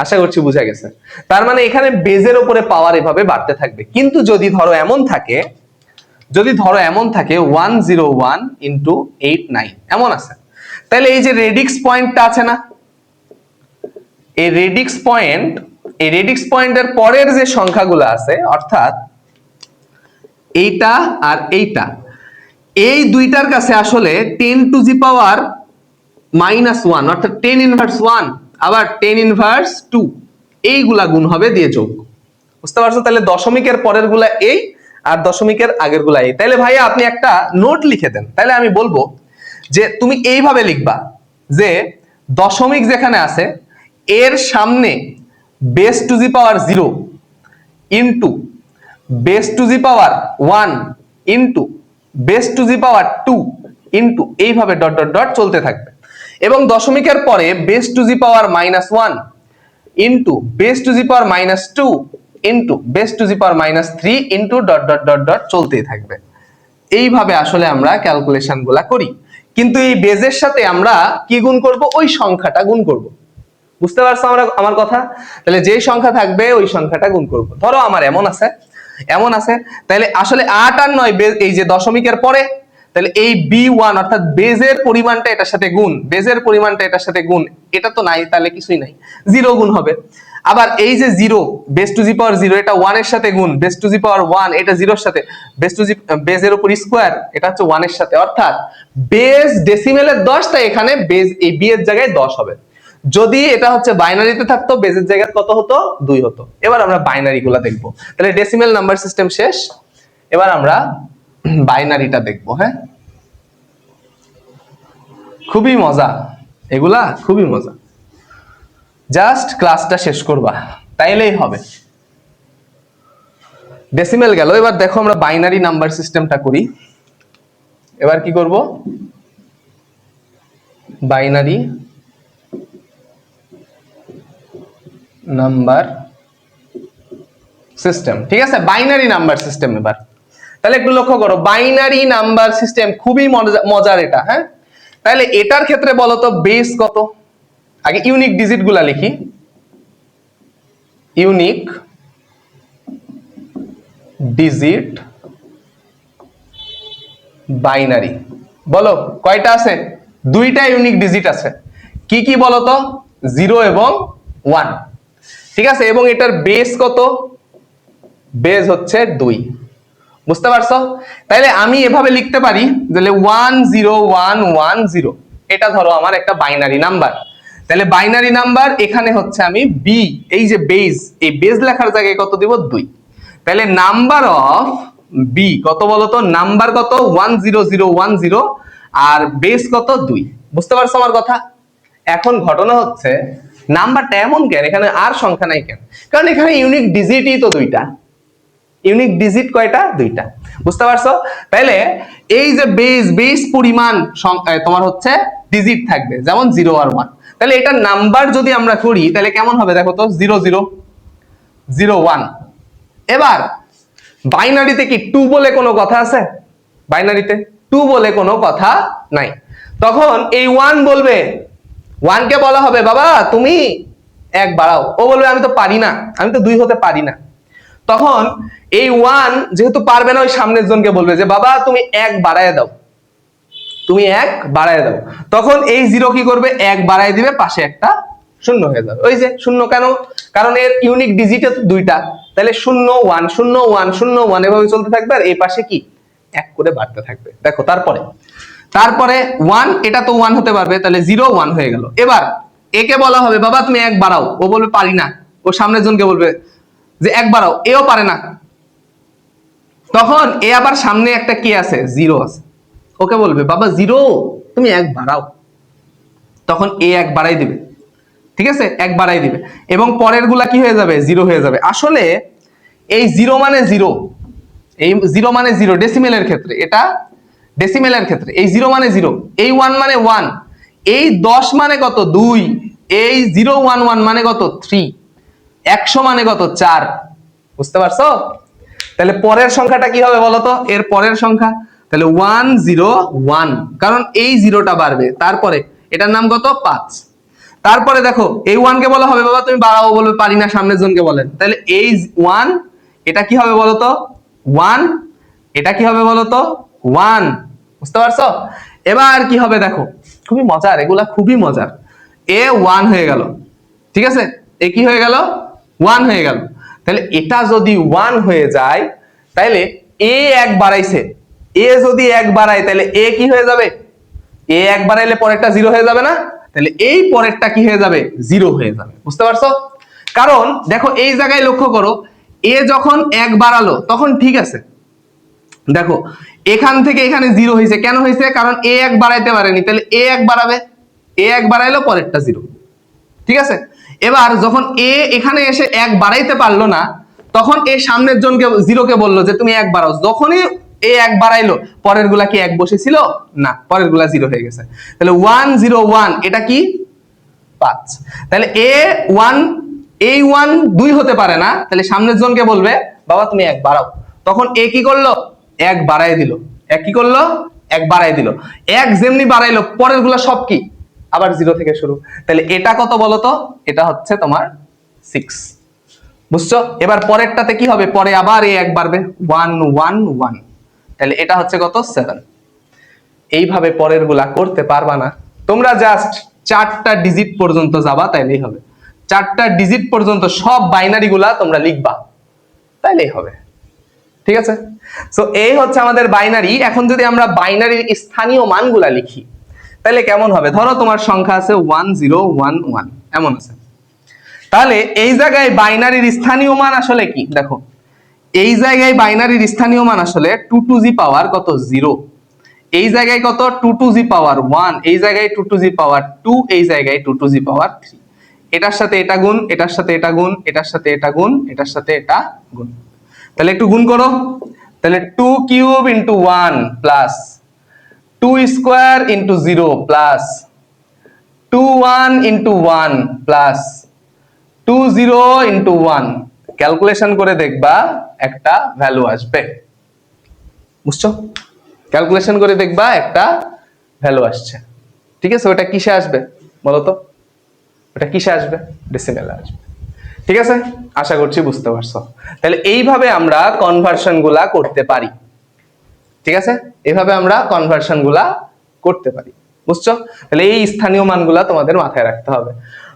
আশা করছি বুঝা গেছে। তার মানে এখানে বেজের উপরে পাওয়ার এভাবে বাড়তে থাকবে। কিন্তু যদি ধরো এমন থাকে, 101 ইন্টু 8 9 এমন আছে, তাহলে এই যে রেডিক্স পয়েন্টটা আছে না, এই রেডিক্স পয়েন্টের পরের যে সংখ্যাগুলো আছে, অর্থাৎ এইটা আর এইটা, এই দুইটার কাছে আসলে 10 টু দি পাওয়ার -1 অর্থাৎ 10 ইনভার্স 1 আবার 10 ইনভার্স 2 এইগুলা গুণ হবে দিয়ে যোগ। বুঝতে পারছো? তাহলে দশমিকের পরের গুলা এই আর দশমিকের আগের গুলা এই। তাহলে ভাইয়া আপনি একটা নোট লিখে দেন, তাহলে আমি বলবো যে তুমি এইভাবে লিখবা যে দশমিক যেখানে আছে এর সামনে base two the power 0 into base two the power 1 into base two the power 2 into এইভাবে ডট ডট ডট চলতে থাকবে। এবং দশমিকের পরে base two the power -1 into base two the power -2 into base two the power -3 into dot dot dot dot চলতেই থাকবে। এইভাবে আসলে আমরা ক্যালকুলেশন গুলা করি। কিন্তু এই বেজের সাথে আমরা কি গুণ করব? ওই সংখ্যাটা গুণ করব। বুঝতে পারছো আমার কথা? তাহলে যেই সংখ্যা থাকবে ওই সংখ্যাটা গুণ করব। ধরো আমার এমন আছে, তাহলে আসলে 8 আর 9 এই যে দশমিকের পরে, তাহলে এই b1 অর্থাৎ বেজের পরিমাণটা এটার সাথে গুণ, বেজের পরিমাণটা এটার সাথে গুণ, এটা তো নাই, তাহলে কিছুই নাই, 0 গুণ হবে। আবার এই যে 0 বেস টু দি পাওয়ার 0 এটা 1 এর সাথে গুণ, বেস টু দি পাওয়ার 1 এটা 0 এর সাথে, বেজের উপর স্কয়ার এটা হচ্ছে 1 এর সাথে, অর্থাৎ বেস ডেসিমেলের 10 তাই এখানে বেজ এই b এর জায়গায় 10 হবে। যদি এটা হচ্ছে বাইনারিতে থাকতো বেজের জায়গায় কত হতো? 2 হতো। এবার আমরা বাইনারি গুলা দেখবো। তাহলে ডেসিমেল নাম্বার সিস্টেম শেষ, এবার আমরা বাইনারিটা দেখবো। হ্যাঁ, খুবই মজা, এগুলা খুবই মজা। জাস্ট ক্লাসটা শেষ করবা তাইলেই হবে। ডেসিমেল গেল, এবার দেখো আমরা বাইনারি নাম্বার সিস্টেমটা করি। এবার কি করব? বাইনারি নাম্বার সিস্টেম, ঠিক আছে? Binary number system. এবার তাহলে একটু লক্ষ্য করো, বাইনারি নাম্বার সিস্টেম খুবই মজার এটা। হ্যাঁ, তাহলে এটার ক্ষেত্রে বলো তো বেস কত? আগে ইউনিক ডিজিট গুলা লিখি। ইউনিক ডিজিট বাইনারি, বলো কয়টা আছে? 2টা ইউনিক ডিজিট আছে। কি কি বলো তো? 0 এবং 1, ঠিক আছে? এবং এটার বেস কত? বেস হচ্ছে 2। বুঝতে পারছো? তাইলে আমি এভাবে লিখতে পারি যে 10110, এটা ধরো আমার একটা বাইনারি নাম্বার। তাহলে বাইনারি নাম্বার এখানে হচ্ছে আমি বি, এই যে বেস, এই বেস লেখার জায়গায় কত দিব? 2। তাহলে নাম্বার অফ বি কত বলো তো? নাম্বার কত? 10010 আর বেস কত? 2। বুঝতে পারছো আমার কথা? এখন ঘটনা হচ্ছে নাম্বারটা এমন কেন, এখানে আর সংখ্যা নাই কেন? কারণ এখানে ইউনিক ডিজিটই তো 2টা। ইউনিক ডিজিট কয়টা? 2টা। বুঝতে পারছো? তাহলে এই যে বেস পরিমাণ তোমার হচ্ছে ডিজিট থাকবে, যেমন 0 আর 1। তাহলে এটা নাম্বার যদি আমরা করি তাহলে কেমন হবে দেখো তো? 0001। এবার বাইনারিতে কি 2 বলে কোনো কথা আছে? বাইনারিতে 2 বলে কোনো কথা নাই। তখন এই 1 বলবে, 1 কে বলা হবে বাবা তুমি 1 বাড়াও। ও বলবে আমি তো পারি না, আমি তো 2 হতে পারি না। তখন এই 1 যেহেতু পারবে না, ওই সামনের জনকে বলবে যে বাবা তুমি 1 বাড়ায় দাও, তুমি 1 বাড়ায় দাও। তখন এই 0 কি করবে? 1 বাড়ায় দিবে, পাশে একটা শূন্য হয়ে যাবে। ওই যে শূন্য কেন? কারণ এর ইউনিক ডিজিট 2টা। তাহলে 0 1 0 1 0 1 এভাবে চলতে থাকবে, আর এই পাশে কি 1 করে বাড়তে থাকবে। দেখো তারপরে 1 এটা তো 1 হতে পারবে, তাহলে 0 1 হয়ে গেল। এবার একে বলা হবে বাবা তুমি 1 বাড়াও, ও বলবে পারি না। ও সামনের জনকে বলবে যে এক বাড়াও, এও পারে না, তখন এ আবার সামনে একটা কি আছে, জিরো আছে, ওকে বলবে বাবা জিরো তুমি এক বাড়াও, তখন এ এক বাড়াই দিবে, ঠিক আছে, এক বাড়াই দিবে, এবং পরের গুলা কি হয়ে যাবে, জিরো হয়ে যাবে। আসলে এই জিরো মানে জিরো, এই জিরো মানে জিরো ডেসিমেলের ক্ষেত্রে, এটা ডেসিমেলের ক্ষেত্রে এই জিরো মানে জিরো, এই ওয়ান মানে ওয়ান, এই 10 মানে কত 2, এই 011 মানে কত 3, 100 মানে কত 4, বুঝতে পারছো? তাহলে পরের সংখ্যাটা কি হবে বলতো, এর পরের সংখ্যা, তাহলে 101, কারণ এই জিরোটা বাড়বে, তারপরে এটার নাম কত 5, তারপরে দেখো এই 1 কে বলা হবে বাবা তুমি বাড়াও, বলবে পারি না, সামনের জনকে বলেন, তাহলে এই 1 এটা কি হবে বলতো 1, এটা কি হবে বলতো 1, বুঝতে পারছো? এবার কি হবে দেখো, খুবই মজার, এগুলা খুবই মজার, এ 1 হয়ে গেল, ঠিক আছে, এ কি হয়ে গেল 1 হয়ে গেল, তাহলে এটা যদি 1 হয়ে যায় তাহলে এ এক বাড়াইছে, এ যদি এক বাড়ায় তাহলে এ কি হয়ে যাবে, এ এক বাড়াইলে পরেরটা জিরো হয়ে যাবে না, তাহলে এই পরেরটা কি হয়ে যাবে, জিরো হয়ে যাবে, বুঝতে পারছো? কারণ দেখো এই জায়গায় লক্ষ্য করো, এ যখন এক বাড়ালো তখন ঠিক আছে, দেখো এখান থেকে এখানে জিরো হয়েছে, কেন হয়েছে, কারণ এ এক বাড়াইতে পারেনি, তাহলে এ এক বাড়াবে, এ এক বাড়াইলো পরেরটা জিরো, ঠিক আছে। এবার যখন এ এখানে এসে এক বাড়াইতে পারলো না, তখন এ সামনের জনকে জিরোকে বললো যে তুমি এক বাড়াও, যখনই এ এক বাড়াইলো পরের গুলা কি এক বসেছিল না, পরের গুলা জিরো হয়ে গেছে, তাহলে 101 এটা কি 5, তাহলে এ 1, এই 1 2 হতে পারে না, তাহলে সামনের জনকে বলবে বাবা তুমি এক বাড়াও, তখন এ কি করলো, এক বাড়াই দিল, এক কি করলো, এক বাড়াই দিল, এক যেমনি বাড়াইলো পরের গুলা সব কি আবার জিরো থেকে শুরু, তাহলে এটা কত বলতো, এটা হচ্ছে তোমার 6, বুঝছো? এবার পরেরটাতে কি হবে, পরে আবার এ এক বাড়বে 111, তাহলে এটা হচ্ছে কত 7, এইভাবে পরের গুলা করতে পারবা না, তোমরা জাস্ট 4টা ডিজিট পর্যন্ত যাবা তাইলেই হবে, 4টা ডিজিট পর্যন্ত সব বাইনারি গুলা তোমরা লিখবা তাইলেই হবে, ঠিক আছে। সো এই হচ্ছে আমাদের বাইনারি। এখন যদি আমরা বাইনারির স্থানীয় মানগুলা লিখি তাহলে কেমন হবে, ধরো তোমার সংখ্যা আছে 1011 এমন আছে, তাহলে এই জায়গায় বাইনারির স্থানীয় মান আসলে কি, দেখো এই জায়গায় বাইনারির স্থানীয় মান আসলে 2 টু জি পাওয়ার কত 0, এই জায়গায় কত 2 টু জি পাওয়ার 1, এই জায়গায় 2 টু জি পাওয়ার 2, এই জায়গায় 2 টু জি পাওয়ার 3, এটার সাথে এটা গুণ, এটার সাথে এটা গুণ, এটার সাথে এটা গুণ, এটার সাথে এটা গুণ, তাহলে একটু গুণ করো, তাহলে 2 cube into 1 plus 2 square into 0 plus 2 1 into 1 plus 2 0 into 1, calculation করে দেখবা একটা ভ্যালু আসবে, বুঝছো? ক্যালকুলেশন করে দেখবা একটা ভ্যালু আসছে, ঠিক আছে, ওটা কিসে আসবে বলতো, ওটা কিসে আসবে, ডেসিমেলে আসবে, ঠিক আছে, আশা করছি বুঝতে পারছো। তাহলে এইভাবে আমরা কনভার্সন গুলা করতে পারি, ঠিক আছে, এইভাবে আমরা কনভার্সন গুলা করতে পারি, বুঝছো? তাহলে এই স্থানীয় মানগুলা তোমাদের মাথায় রাখতে হবে।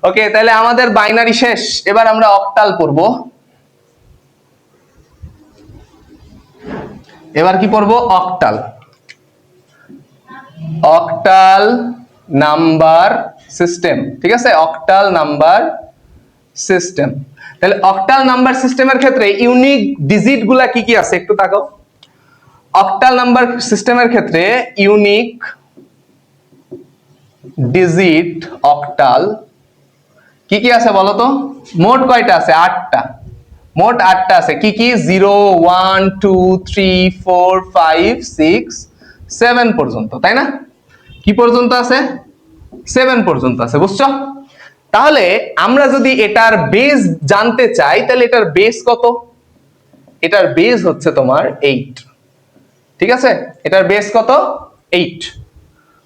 ওকে, তাহলে আমাদের বাইনারি শেষ, এবার আমরা অক্টাল পড়বো। এবার কি পড়বো, অক্টাল, অক্টাল নাম্বার সিস্টেম, ঠিক আছে, অক্টাল নাম্বার সিস্টেম। তাহলে অক্টাল নাম্বার সিস্টেমের ক্ষেত্রে ইউনিক ডিজিট গুলা কি কি আছে একটু তাকাও, অক্টাল নাম্বার সিস্টেমের ক্ষেত্রে ইউনিক ডিজিট অক্টাল কি কি আছে বলতো, মোট কয়টা আছে, 8টা, মোট 8টা আছে, কি কি 0 1 2 3 4 5 6 7 পর্যন্ত, তাই না, কি পর্যন্ত আছে, 7 পর্যন্ত আছে, বুঝছো? তাহলে আমরা যদি এটার বেস জানতে চাই তাহলে এটার বেস কত, এটার বেস হচ্ছে তোমার 8, ঠিক আছে, এটার বেস কত 8,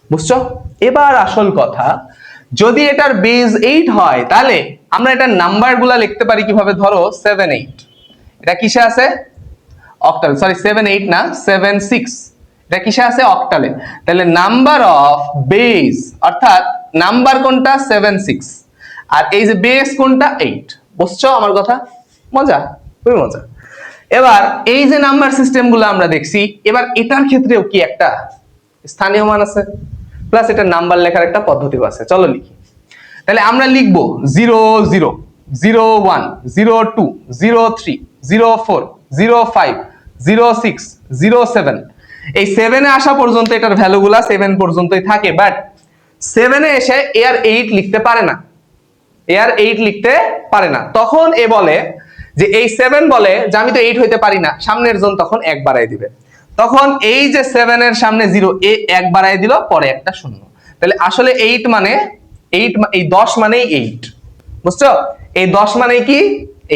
বুঝছো? এবার আসল কথা, যদি এটার বেস 8 হয় তাহলে আমরা এটার নাম্বার গুলা লিখতে পারি কিভাবে, ধরো 7 8, এটা কিসে আছে, অক্টাল, সরি 7 8 না 7 6, এটা কিসে আছে, অক্টালে, তাহলে নাম্বার অফ বেস, অর্থাৎ নাম্বার কোনটা 7 6, আর এই যে বেস কোনটা 8, বুঝছো আমার কথা, মজা, খুবই মজা। এবার এই যে নাম্বার সিস্টেম গুলো আমরা দেখছি, এবার এটার ক্ষেত্রেও কি একটা স্থানীয় মান আছে, প্লাস এটা নাম্বার লেখার একটা পদ্ধতি আছে, চলো লিখি। তাহলে আমরা লিখবো 0 0, 01, 02, 03, 04, 05, 06, 07। এই 7 এ আসা পর্যন্ত এটার ভ্যালুগুলা 7 পর্যন্তই থাকে, বাট 7 এ এসে এ আর 8 লিখতে পারে না, এ আর 8 লিখতে পারে না। তখন এ বলে যে এই 7 বলে যে আমি তো 8 হইতে পারি না, সামনের জন তখন 1 বাড়াই দিবে। তখন এই যে 7 এর সামনে 0, এ 1 বাড়াই দিল, পরে একটা শূন্য। তাহলে আসলে 8 মানে 8, এই 10 মানেই 8, বুঝছো? এই 10 মানে কি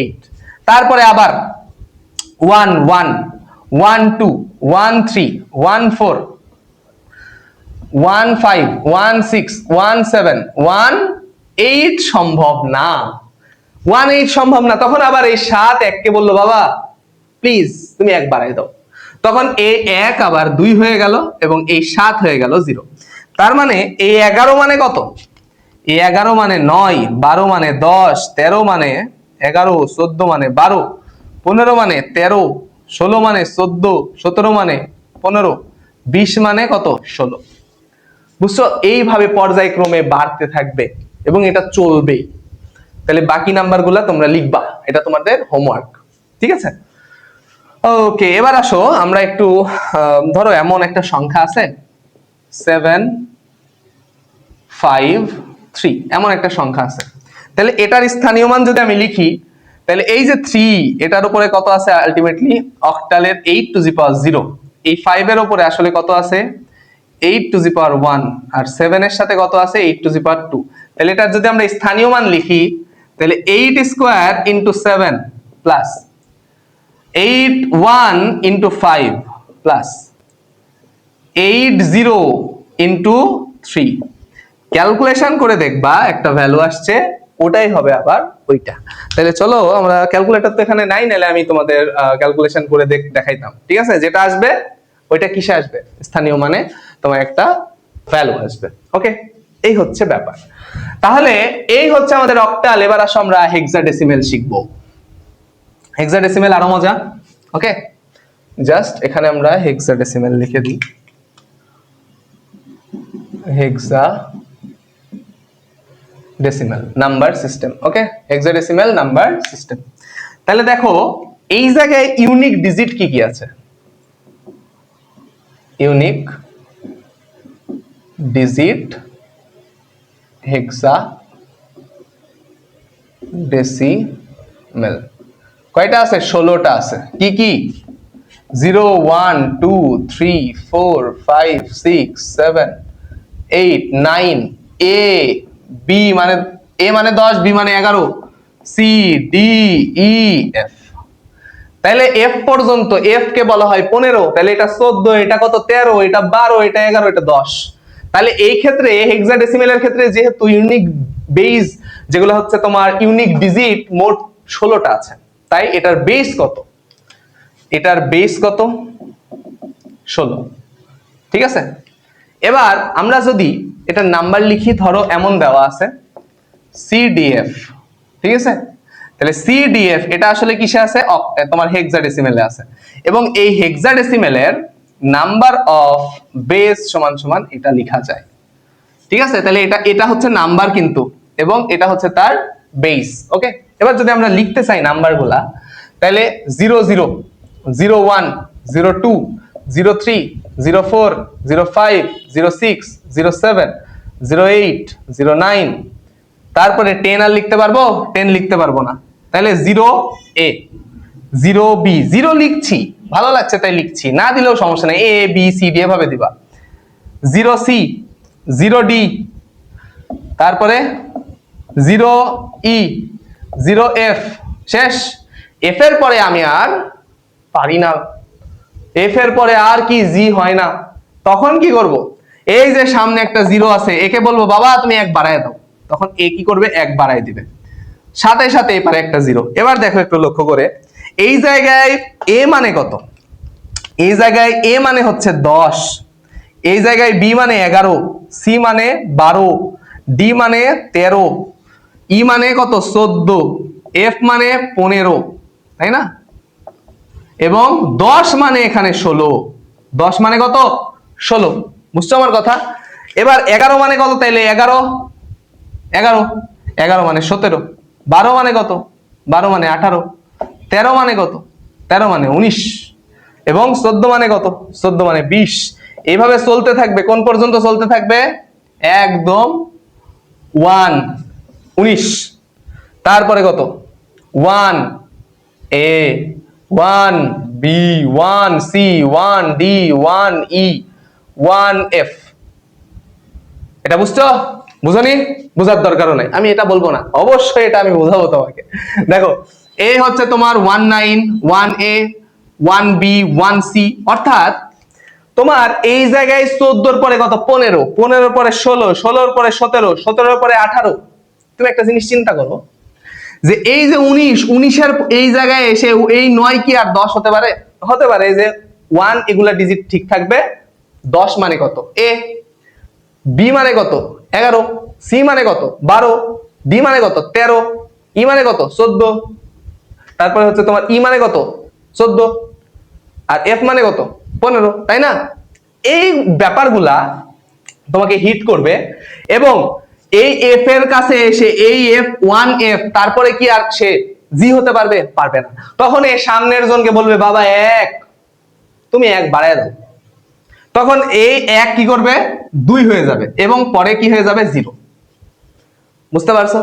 8। তারপরে আবার 1 1 1 2 1 3 1 4 1 5 1 6 1 7 1 8 সম্ভব না, 1 8 সম্ভব না। তখন আবার এই 7 1 কে বললো বাবা প্লিজ তুমি 1 বাড়াই দাও। তখন এই 1 আবার 2 হয়ে গেল এবং এই 7 হয়ে গেল 0। তার মানে এই 11 মানে কত? এই 11 মানে 9, 12 মানে 10, 13 মানে 11, 14 মানে 12, 15 মানে 13, 16 মানে 14, 17 মানে 15, 20 মানে কত 16। বুঝছো? এইভাবে পর্যায়ক্রমে বাড়তে থাকবে এবং এটা চলবেই। তাহলে বাকি নাম্বারগুলা তোমরা লিখবা, এটা তোমাদের হোমওয়ার্ক, ঠিক আছে? ওকে, এবার আসো আমরা একটু ধরো এমন একটা সংখ্যা আছে 7 5 3, এমন একটা সংখ্যা আছে। তাহলে এটার স্থানীয় মান যদি আমি লিখি, তাহলে এই যে 3 এটার উপরে কত আছে আলটিমেটলি অক্টালের 8 টু দি পাওয়ার 0। এই 5 এর উপরে আসলে কত আছে 8 টু দি পাওয়ার 1, আর 7 এর সাথে কত আছে 8 টু দি পাওয়ার 2। তাহলে এটার যদি আমরা স্থানীয় মান লিখি, তাহলে 8 square into 7 plus 8 1 into 5 plus 8 0 into 3। Calculation করে দেখবা একটা ভ্যালু আসছে, ওটাই হবে আবার ওইটা। তাহলে চলো আমরা, ক্যালকুলেটর তো এখানে নাই, নাহলে আমি তোমাদের ক্যালকুলেশন করে দেখাইতাম, ঠিক আছে? যেটা আসবে ওইটা কিসে আসবে, স্থানীয় মানে তোমার একটা ভ্যালু আসবে। ওকে, এই হচ্ছে ব্যাপার। তাহলে এই হচ্ছে আমাদের অক্টাল। এবার আসো আমরা হেক্সাডেসিমেল শিখবো। হেক্সাডেসিমেল আরো মজা। ওকে, জাস্ট এখানে আমরা হেক্সাডেসিমেল লিখে দিই, হেক্সাডেসিমেল নাম্বার সিস্টেম। ওকে, হেক্সাডেসিমেল নাম্বার সিস্টেম। তাহলে দেখো এই জায়গায় ইউনিক ডিজিট কি কি আছে? ইউনিক ডিজিট হেক্সাডেসিমেল কয়টা আছে? 16টা আছে। কি কি? 0 1 2 3 4 5 6 7 8 9, এ বি মানে এ মানে 10, বি মানে 11, সি ডি ই এফ। তাহলে এফ পর্যন্ত, এফ কে বলা হয় 15। তাহলে এটা 14, এটা কত 13, এটা 12, এটা 11, এটা 10। তাহলে এই ক্ষেত্রে হেক্সাডেসিমেলের ক্ষেত্রে যেহেতু ইউনিক বেস, যেগুলো হচ্ছে তোমার ইউনিক ডিজিট, মোট 16টা আছে, তাই এটার বেস কত? এটার বেস কত? 16, ঠিক আছে? এবার আমরা যদি এটা নাম্বার লিখি, ধরো এমন দেওয়া আছে সিডিএফ, ঠিক আছে? তাহলে সিডিএফ এটা আসলে কিসে আছে? তোমার হেক্সাডেসিমেলে আছে। এবং এই হেক্সাডেসিমেলের নাম্বার অফ বেস সমান সমান এটা লেখা যায়, ঠিক আছে? তাহলে এটা হচ্ছে নাম্বার কিন্তু, এবং এটা হচ্ছে তার বেস। ওকে, এবার যদি আমরা লিখতে চাই নাম্বারগুলা, তাহলে 0 0 0 1 0 2 0 3 0 4 0 5 0 6 0 7 0 8 0 9, তারপরে 10 আর লিখতে পারবো? 10 লিখতে পারবো না। তাহলে 0 এ 0 বি, 0 লিখছি ভালো লাগছে তাই লিখছি, না দিলেও সমস্যা নেই, এ বি সি ডি এভাবে দিবা। 0 সি 0 ডি, তারপরে 0 ই 0 এফ, শেষ। এফ এর পরে আমি আর পারি না, এফ এর পরে আর কি জি হয় না। তখন কি করব? এই যে সামনে একটা 0 আছে, একে বলবো বাবা তুমি 1 বাড়ায় দাও। তখন এ কি করবে? 1 বাড়ায় দিবে, সাথে সাথে এপারে একটা 0। এবার দেখো একটু লক্ষ্য করে, এই জায়গায় এ মানে কত? এই জায়গায় এ মানে হচ্ছে 10, এই জায়গায় বি মানে 11, সি মানে 12, ডি মানে 13, ই মানে কত 14, এফ মানে 15, তাই না? এবং 10 মানে এখানে 16, 10 মানে কত? 16, বুঝছো আমার কথা? এবার 11 মানে কত? তাইলে 11 11 11 মানে 17, 12 মানে কত? 12 মানে 18। 13 মানে কত? 13 মানে 19। এবং 14 মানে কত? 14 মানে 20। এইভাবে চলতে থাকবে, কোন পর্যন্ত চলতে থাকবে? একদম 19। তারপরে কত? 1a, 1b, 1c, 1d, 1e, 1f। এটা বুঝছো? বুঝনি? বোঝার দরকারও নাই, আমি এটা বলবো না, অবশ্যই এটা আমি বোঝাবো তোমাকে। দেখো, এ হচ্ছে তোমার 19, 1a, 1b, 1c, অর্থাৎ তোমার এই জায়গায় 14 পরে কত? 15, 15 পরে 16, 16 পরে 17, 17 পরে 18। তুমি একটা জিনিস চিন্তা করো, যে এই যে 19, 19 এর এই জায়গায় এসে এই 9 কি আর 10 হতে পারে? হতে পারে। এই যে 1 এগুলা ডিজিট ঠিক থাকবে। 10 মানে কত? এ। বি মানে কত? 11। সি মানে কত? 12। ডি মানে কত? 13। ই মানে কত? 14। তারপরে হচ্ছে তোমার ই মানে কত? 14। আর এফ মানে কত? 15, তাই না? এই ব্যাপারগুলা তোমাকে হিট করবে, এবং এই এফ এর কাছে এসে এই এফ 1f, তারপরে কি আর সে জি হতে পারবে? পারবে না। তখন এই সামনের জনকে বলবে বাবা 1, তুমি 1 বাড়ায় দাও। তখন এই 1 কি করবে? 2 হয়ে যাবে, এবং পরে কি হয়ে যাবে? 0। বুঝতে পারছো?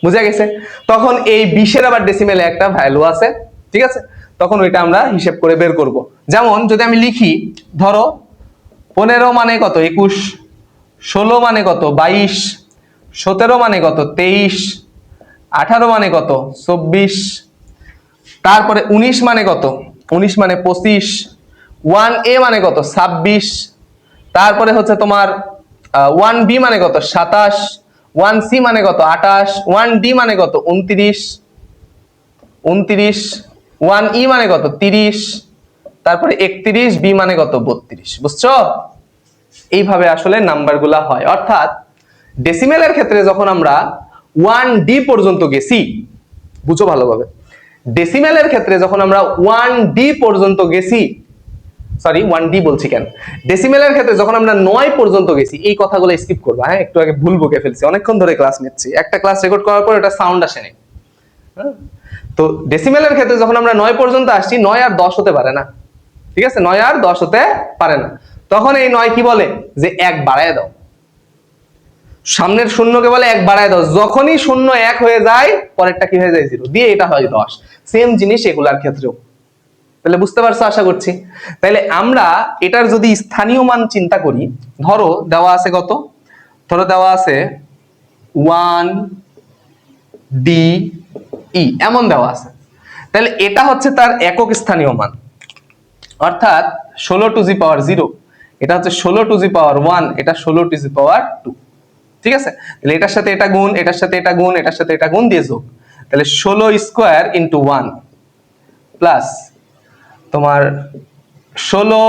বুঝা গেছে? তখন এই 20 এর আবার ডেসিমেলে একটা ভ্যালু আছে, ঠিক আছে? তখন ওইটা আমরা হিসাব করে বের করব। যেমন যদি আমি লিখি, ধরো 15 মানে কত? 21। 16 মানে কত? 22। 17 মানে কত? 23। 18 মানে কত? 24। তারপরে 19 মানে কত? 19 মানে 25। 1a মানে কত? 26। তারপরে হচ্ছে তোমার 1b মানে কত? 27। 1c মানে কত? 28। 1d মানে কত? 29। 29। 1e মানে কত? 30। তারপরে 31। b মানে কত? 32। বুঝছো? এইভাবে আসলে নাম্বারগুলা হয়। অর্থাৎ ডেসিমেলের ক্ষেত্রে যখন আমরা 1d পর্যন্ত গেছি, বুঝো ভালোভাবে, ডেসিমেলের ক্ষেত্রে যখন আমরা 1d পর্যন্ত গেছি, সরি 1d বলছি কেন, ডেসিমেলের ক্ষেত্রে যখন আমরা 9 পর্যন্ত গেছি, এই কথাগুলো স্কিপ করবা। হ্যাঁ, একটু আগে ভুল বকে ফেলছি, অনেকক্ষণ ধরে ক্লাস নিচ্ছি, একটা ক্লাস রেকর্ড করার পর এটা সাউন্ড আসেনি। তো ডেসিমেলের ক্ষেত্রে যখন আমরা 9 পর্যন্ত আসছি, 9 আর 10 হতে পারে না, ঠিক আছে? 9 আর 10 হতে পারে না। তখন এই 9 কি বলে? যে 1 বাড়ায় দাও, সামনের শূন্যকে বলে 1 বাড়ায় দাও। যখনই শূন্য 1 হয়ে যায়, পরেরটা কি হয়ে যায়? 0 দিয়ে, এটা হয় 10। সেম জিনিস এগুলার ক্ষেত্রেও। তাহলে বুঝতে পারছো আশা করছি। তাহলে আমরা এটার যদি স্থানীয় মান চিন্তা করি, ধরো দেওয়া আছে কত? ধরো দেওয়া আছে 1 ডি ই, এমন দেওয়া আছে। তাহলে এটা হচ্ছে তার একক স্থানীয় মান, অর্থাৎ 16 টু দি পাওয়ার 0। এটা হচ্ছে 16 টু দি পাওয়ার 1, এটা 16 টু দি পাওয়ার 2। ঠিক আছে? তাহলে এটার সাথে এটা গুণ, এটার সাথে এটা গুণ, এটার সাথে এটা গুণ দিয়ে যোগ। তাহলে 16 স্কয়ার ইনটু 1 প্লাস তোমার 16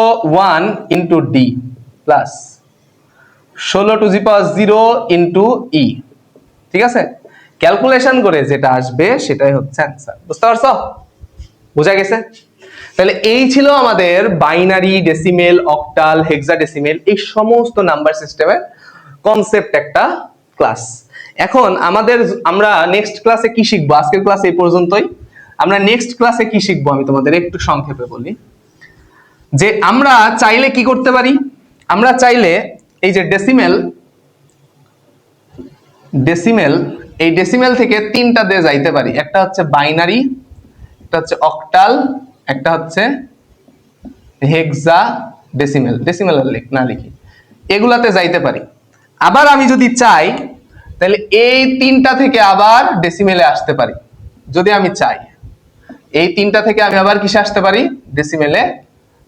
1 into D plus 16 to the power 0 into E. ঠিক আছে? ক্যালকুলেশন করে যেটা আসবে সেটাই হচ্ছে অ্যান্সার। বুঝতে পারছো? বোঝা গেছে? তাহলে এই ছিল আমাদের বাইনারি, ডেসিমেল, অক্টাল, হেক্সাডেসিমেল, এই সমস্ত নাম্বার সিস্টেমের কনসেপ্ট একটা ক্লাস। এখন আমরা নেক্সট ক্লাসে কি শিখবো? আজকের ক্লাস এই পর্যন্তই। আমরা নেক্সট ক্লাসে কি শিখবো আমি তোমাদের একটু সংক্ষেপে বলি, যে আমরা চাইলে কি করতে পারি? আমরা চাইলে এই যে ডেসিমেল, এই ডেসিমেল থেকে 3টা দিয়ে যাইতে পারি। একটা হচ্ছে বাইনারি, একটা হচ্ছে অক্টাল, একটা হচ্ছে হেক্সা ডেসিমেল। ডেসিমেল না লিখি, এগুলাতে যাইতে পারি। আবার আমি যদি চাই, তাহলে এই 3টা থেকে আবার ডেসিমেলে আসতে পারি। যদি আমি চাই, এই 3টা থেকে আমি আবার কিসে আসতে পারি? ডেসিমেলে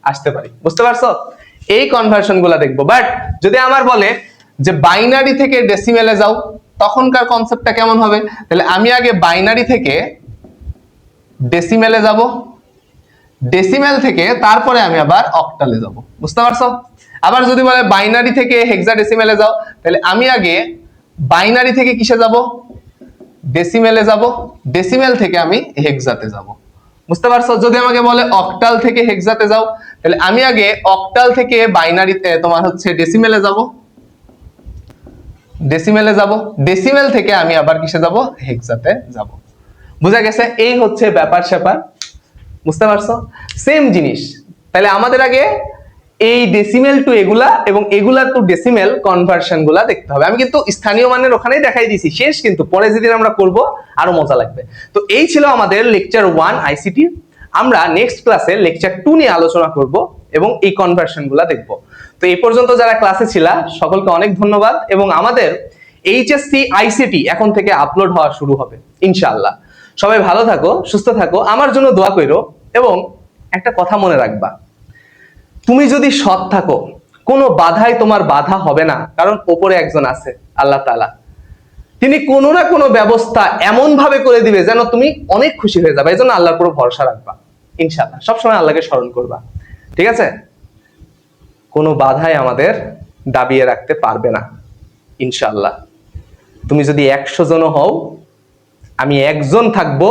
আসতে পারি। বুঝতে পারছো? এই কনভার্সন গুলা দেখবো। বাট যদি আমার বলে যে বাইনারি থেকে ডেসিমেলে যাও, তখনকার কনসেপ্টটা কেমন হবে? তাহলে আমি আগে বাইনারি থেকে ডেসিমেলে যাব, ডেসিমেল থেকে তারপরে আমি আবার অক্টালে যাব। বুঝতে পারছো? আবার যদি বলে বাইনারি থেকে হেক্সাডেসিমেলে যাও, তাহলে আমি আগে বাইনারি থেকে কিসে যাব? ডেসিমেলে যাব, ডেসিমেল থেকে আমি হেক্সাতে যাব। বুঝতে পারছো? যদি আমাকে বলে অক্টাল থেকে হেক্সাতে যাও, তাহলে আমি আগে অক্টাল থেকে বাইনারিতে তোমার হচ্ছে ডেসিমেলে যাব, ডেসিমেলে যাব, ডেসিমেল থেকে আমি আবার কিসে যাব, হেক্সাতে যাব। বুঝা গেছে? এই হচ্ছে ব্যাপার স্যাপার, বুঝতে পারছো? সেম জিনিস। তাহলে আমাদের আগে এই ডেসিমেল টু এগুলা এবং এগুলা টু ডেসিমেল কনভার্সন গুলা দেখতে হবে। আমি কিন্তু স্থানীয় মানের ওখানেই দেখাই দিছি, শেষ কিন্তু, পরে যেদিন আমরা করব আরো মজা লাগবে। তো এই ছিল আমাদের লেকচার 1 আইসিটি। আমরা নেক্সট ক্লাসে লেকচার 2 নিয়ে আলোচনা করব এবং এই কনভার্সন গুলা দেখব। তো এই পর্যন্ত যারা ক্লাসে ছিলা সকলকে অনেক ধন্যবাদ, এবং আমাদের এইচএসসি আইসিটি এখন থেকে আপলোড হওয়া শুরু হবে ইনশাআল্লাহ। সবাই ভালো থাকো, সুস্থ থাকো, আমার জন্য দোয়া করো, এবং একটা কথা মনে রাখবা, তুমি যদি সৎ থাকো কোনো বাধাই তোমার বাধা হবে না, কারণ ওপরে একজন আছে, আল্লাহ তাআলা। তিনি কোনো না কোনো ব্যবস্থা এমন ভাবে করে দিবে যেন তুমি অনেক খুশি হয়ে যাবে। এই জন্য আল্লাহর উপর ভরসা রাখবা ইনশাআল্লাহ, সবসময় আল্লাহকে স্মরণ করবা, ঠিক আছে? কোনো বাধাই আমাদের দাবিয়ে রাখতে পারবে না ইনশাআল্লাহ। তুমি যদি 100 জন হও, আমি একজন থাকবো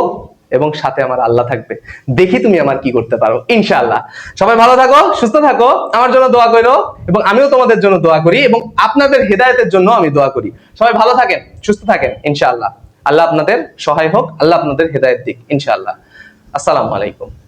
এবং সাথে আমার আল্লাহ থাকবে। দেখি তুমি আমার কি করতে পারো ইনশাআল্লাহ। সবাই ভালো থাকো, সুস্থ থাকো, আমার জন্য দোয়া করো, এবং আমিও তোমাদের জন্য দোয়া করি, এবং আপনাদের হেদায়েতের জন্য আমি দোয়া করি। সবাই ভালো থাকেন, সুস্থ থাকেন ইনশাআল্লাহ। আল্লাহ আপনাদের সহায় হোক, আল্লাহ আপনাদের হেদায়েত দিক ইনশাআল্লাহ। আসসালামু আলাইকুম।